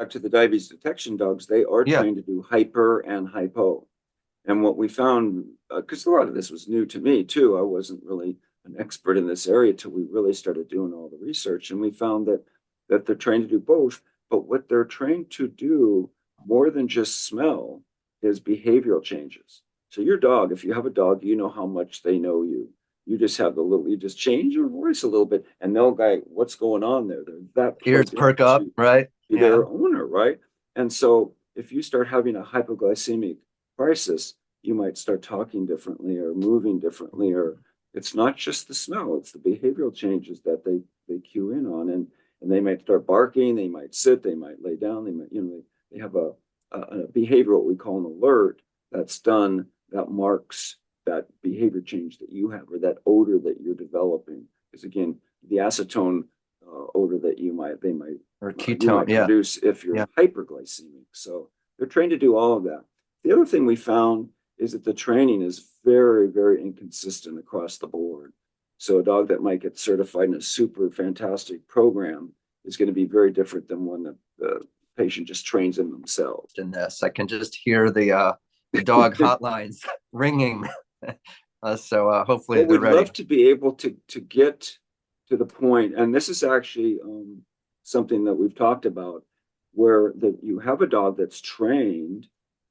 back to the diabetes detection dogs, they are Yeah. trained to do hyper and hypo. And what we found, because a lot of this was new to me too, I wasn't really an expert in this area till we really started doing all the research, and we found that they're trained to do both. But what they're trained to do more than just smell is behavioral changes. So your dog, if you have a dog, you know how much they know you. You just have the little, you just change your voice a little bit, and they'll go, "What's going on there?" They're that Ears plugged perk up, into right? Yeah. their owner, right? And so if you start having a hypoglycemic crisis, you might start talking differently or moving differently, or it's not just the smell, it's the behavioral changes that they cue in on. And they might start barking, they might sit, they might lay down, they might, they have a behavior, what we call an alert, that's done, that marks that behavior change that you have, or that odor that you're developing. Because again, the acetone odor that they might Or you ketone. might Yeah. produce if you're Yeah. hyperglycemic. So they're trained to do all of that. The other thing we found is that the training is very, very inconsistent across the board. So a dog that might get certified in a super fantastic program is going to be very different than one that the patient just trains in themselves. In this, I can just hear the dog hotlines ringing. So hopefully Well, they're we'd ready. love to be able to get to the point, and this is actually something that we've talked about, where you have a dog that's trained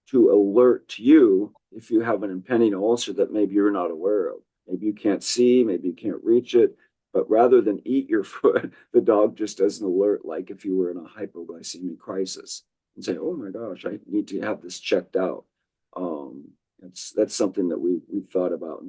to alert you if you have an impending ulcer that maybe you're not aware of. Maybe you can't see, maybe you can't reach it, but rather than eat your foot, the dog just does an alert, like if you were in a hypoglycemic crisis, and say, "Oh my gosh, I need to have this checked out." That's something that we've thought about.